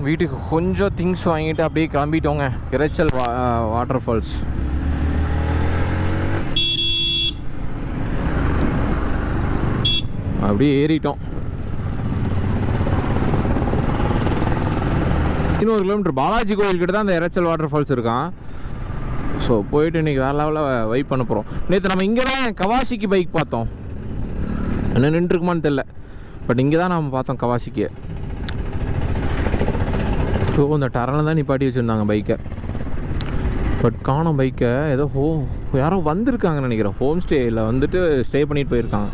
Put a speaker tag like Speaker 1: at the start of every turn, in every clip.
Speaker 1: வீட்டுக்கு கொஞ்சம் திங்ஸ் வாங்கிட்டு அப்படியே கிளம்பிட்டோங்க. இரைச்சல் வாட்டர் ஃபால்ஸ். அப்படியே ஏறிட்டோம். 100 கிலோமீட்டர் பாலாஜி கோயில்கிட்ட தான் அந்த இரைச்சல் வாட்டர் ஃபால்ஸ் இருக்கான். ஸோ போயிட்டு இன்றைக்கி வேறு லெவலில் வைப் பண்ண போகிறோம். நேற்று நம்ம இங்கே தான் கவாசிக்கு பைக் பார்த்தோம். என்ன நின்றுருக்குமான்னு தெரில, பட் இங்கே தான் நம்ம பார்த்தோம் கவாசிக்கு. ஸோ இந்த டரனில் தான் நிப்பாட்டி வச்சுருந்தாங்க பைக்கை. பட் காணோம் பைக்கை. ஏதோ யாரோ வந்திருக்காங்கன்னு நினைக்கிறேன். ஹோம் ஸ்டேயில் வந்துட்டு ஸ்டே பண்ணிட்டு போயிருக்காங்க.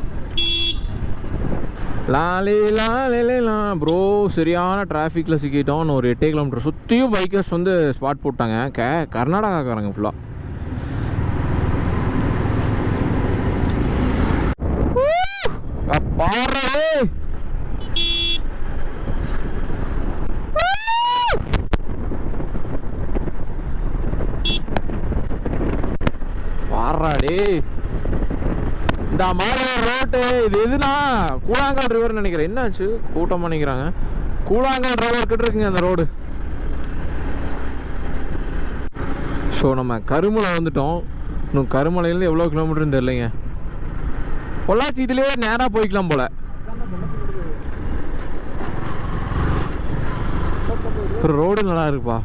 Speaker 1: லாலேலாம் ப்ரோ, சரியான டிராஃபிக்கில் சிக்கிட்டோம். ஒரு 8 கிலோமீட்டர் சுற்றியும் பைக்கர்ஸ் வந்து ஸ்பாட் போட்டாங்க. கர்நாடகாக்காரங்க ஃபுல்லாக. பாரு பாராடே இந்த மாதிரி ரோட்டு. இது எதுனா கூழாங்கல் ரிவர் நினைக்கிறேன். என்னாச்சு கூட்டம் பண்ணிக்கிறாங்க. கூழாங்கல் ரிவர் கிட்ட இருக்குங்க அந்த ரோடு. ஸோ நம்ம கருமலை வந்துட்டோம். இன்னும் கருமலையிலேருந்து எவ்வளோ கிலோமீட்டர்னு தெரியலைங்க. பொள்ளாச்சி இதுலேயே நேராக போய்க்கலாம் போல. ரோடு நல்லா இருக்குப்பா.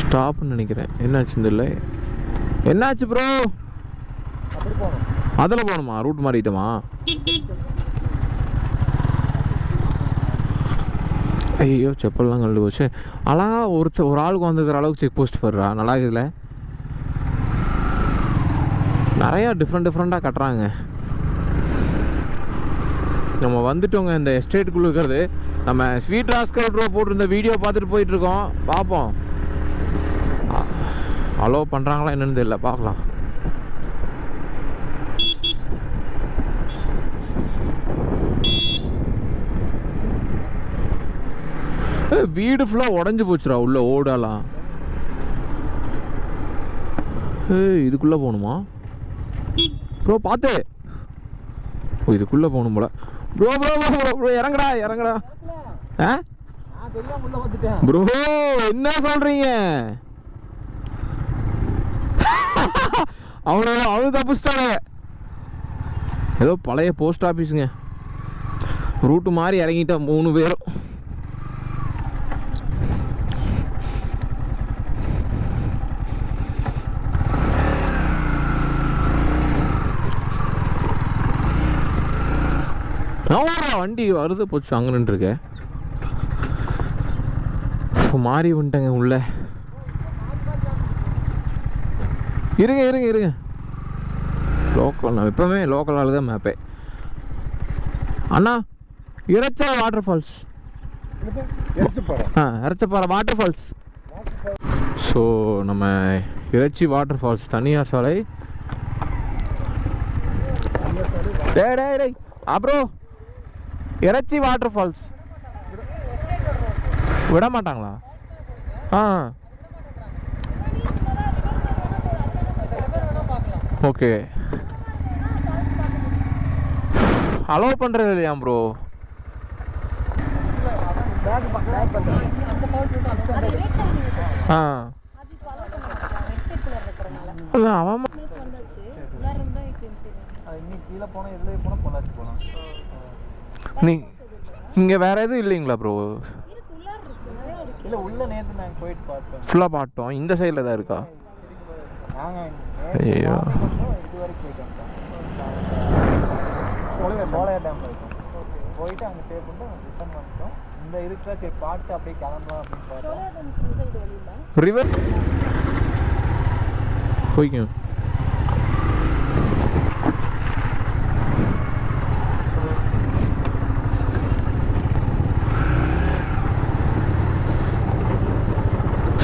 Speaker 1: ஸ்டாப்னு நினைக்கிறேன். என்னாச்சு தெரியல. என்னாச்சு ப்ரோ? அதில் போகணுமா? ரூட் மாறிட்டோமா? ஐயோ செப்பல்லாம் கழண்டு போச்சு. அழகா ஒரு ஆளுக்கு வந்துக்கிற அளவுக்கு செக் போஸ்ட் போடுறா. நல்லா இருக்குதுல. நிறையா டிஃப்ரெண்ட்டாக கட்டுறாங்க. நம்ம வந்துட்டோங்க இந்த எஸ்டேட்டுக்குள்ளே இருக்கிறது. நம்ம ஸ்வீட் ராஸ்கல் ப்ரோ போட்டிருந்த வீடியோ பார்த்துட்டு போயிட்டுருக்கோம். பார்ப்போம் அலோவ் பண்ணுறாங்களா என்னன்னு தெரியல, பார்க்கலாம். வீடு ஃபுல்லாக உடஞ்சி போச்சுரா உள்ள ஓடலாம். இதுக்குள்ளே போகணுமா ப்ரோ? பார்த்து இதுக்குள்ளே போகணும் போல. ப்ரோ ப்ரோ ப்ரோ ப்ரோ இறங்கடா இறங்கடா. ப்ரோ என்ன சொல்கிறீங்க? அவனு தப்பிச்சிட்டானே. ஏதோ பழைய போஸ்ட் ஆஃபீஸுங்க. ரூட்டு மாதிரி இறங்கிட்டா 3 பேரும். வண்டி வருது போச்சு. அங்கே நின்றுருக்க மாறி வந்துட்டேங்க உள்ள. இருங்க லோக்கல். நான் எப்பவுமே லோக்கல் ஆளு தான் மேப்பே. அண்ணா Iraichal water falls. Iraichaparai water falls. So நம்ம இறைச்சி வாட்டர் ஃபால்ஸ் தனியார் சாலை. டேய் அப்புறம் இறைச்சி வாட்டர் ஃபால்ஸ் விட மாட்டாங்களா? ஓகே அலோவ் பண்ணுறது இல்லையா ப்ரோ? அவன் இங்கே வேற எதுவும் இல்லைங்களா ப்ரோ?
Speaker 2: இல்லை உள்ள நேற்று நாங்கள் போயிட்டு பார்த்தோம்.
Speaker 1: ஃபுல்லாக பார்த்தோம். இந்த சைடில் தான் இருக்கா? ஐயோ
Speaker 2: சோலையார் டேம் போயிட்டு அங்கே ஸ்டே பண்ணிட்டு ரிட்டர்ன் வந்துட்டோம். இந்த இதுக்குலாம் சரி பாட்டு அப்படியே கிளம்பலாம் அப்படின்னு பார்த்தோம்.
Speaker 1: ரிவர் போய்க்கும்.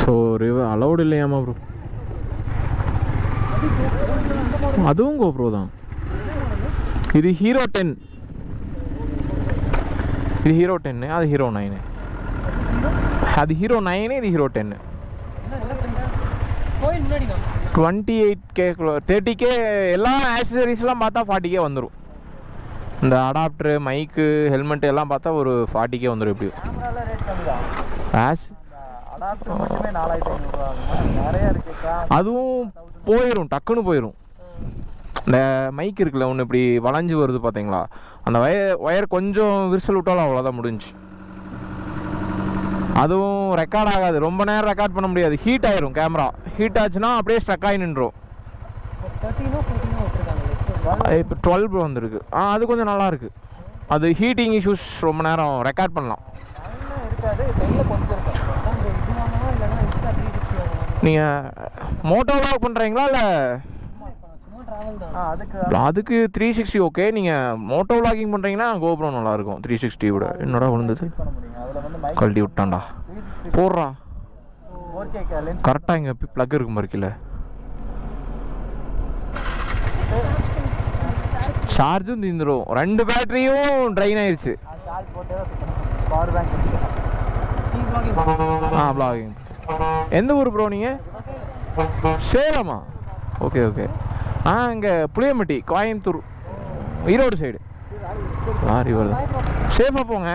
Speaker 1: ஸோ ரிவர் அலௌடு இல்லையாமா ப்ரோ? அதுவும் கோப்ரோ தான். இது ஹீரோ 10. இது ஹீரோ 10, அது ஹீரோ 9. அது ஹீரோ 9, இது ஹீரோ 10. 28K 30K எல்லாம் ஆக்சசரிஸ்லாம் பார்த்தா 40K வந்துடும். இந்த அடாப்டரு மைக்கு ஹெல்மெட்டு எல்லாம் பார்த்தா ஒரு 40K வந்துடும் எப்படியும்.
Speaker 2: கேமரால ரேட் கம்மி தான்.
Speaker 1: ஆஷ்
Speaker 2: அடாப்டர் மட்டுமே 4500 ரூபா. நிறைய இருக்கு.
Speaker 1: அதுவும் போயிடும், டக்குன்னு போயிடும். இந்த மைக் இருக்குல்ல ஒன்று இப்படி வளைஞ்சு வருது பார்த்தீங்களா, அந்த ஒயர் கொஞ்சம் விரிசல் விட்டாலும் அவ்வளோதான் முடிஞ்சு. அதுவும் ரெக்கார்ட் ஆகாது, ரொம்ப நேரம் ரெக்கார்ட் பண்ண முடியாது, ஹீட் ஆயிரும். கேமரா ஹீட் ஆச்சுன்னா அப்படியே ஸ்ட்ரக் ஆகி நின்றோம். இப்போ 12 ப்ரோ வந்துருக்கு. அது கொஞ்சம் நல்லா இருக்குது. அது ஹீட்டிங் இஷ்யூஸ், ரொம்ப நேரம் ரெக்கார்ட் பண்ணலாம். நீங்கள் மோட்டோ வ்ளாக் பண்ணுறீங்களா இல்லை? அதுக்கு 360 ஓகே. நீங்கள் மோட்டோ வ்ளாகிங் பண்ணுறீங்கன்னா கோப்ரோ நல்லாயிருக்கும் 360 விட. என்னடா விழுந்தது, கழட்டி விட்டான்டா. போடுறா கரெக்டாக இங்கே ப்ளக் இருக்கு மறுக்கல. சார்ஜும் தீந்துடும், 2 பேட்டரியும் ட்ரைன் ஆயிடுச்சு. வ்ளாகிங். எந்த ஊர் ப்ரோ நீங்கள்? சேலமா? Okay okay. இங்கே புளியம்பட்டி, கோயம்புத்தூர், ஈரோடு சைடு. லாரி வருது, சேஃபாக போங்க.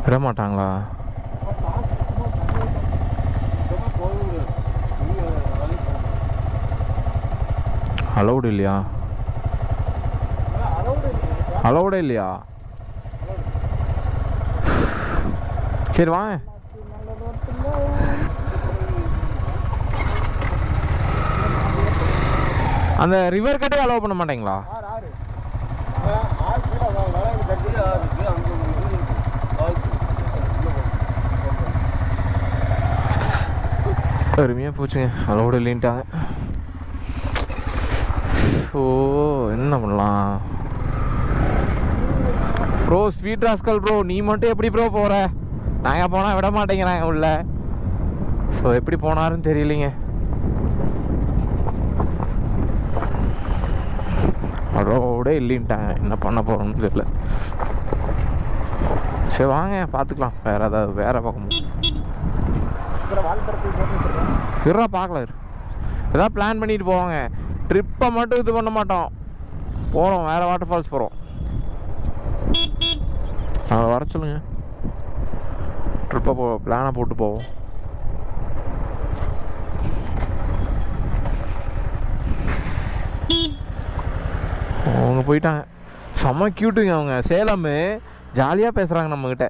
Speaker 1: விட மாட்டாங்களா? அலௌடு இல்லையா? அலௌடே இல்லையா? சரி வாங்க. அந்த ரிவர் கட்டே அலோவ் பண்ண மாட்டீங்களா? அருமையாக போச்சுங்க, அலோடு இல்லைன்ட்டாங்க. ஸோ என்ன பண்ணலாம் ப்ரோ? ஸ்வீட் ராஸ்கல் ப்ரோ, நீ மட்டும் எப்படி ப்ரோ போகிற? நாங்கள் போனால் விட மாட்டேங்கிறாங்க உள்ள. ஸோ எப்படி போனாருன்னு தெரியலைங்க. அலோடே இல்லைன்ட்டாங்க, என்ன பண்ண போகிறோம்னு தெரியல. சரி வாங்க பார்த்துக்கலாம், வேறு ஏதாவது வேறு பார்க்கணும். இருறா பார்க்கல, எதாவது பிளான் பண்ணிட்டு போவாங்க. ட்ரிப்பை மட்டும் இது பண்ண மாட்டோம், போகிறோம் வேறு வாட்டர் ஃபால்ஸ் போகிறோம். அதை வர சொல்லுங்க, ட்ரிப்பை பிளானை போட்டு போவோம். அவங்க போயிட்டாங்க, செம்ம க்யூட்டுங்க அவங்க. சேலம் ஜாலியாக பேசுகிறாங்க நம்மக்கிட்ட.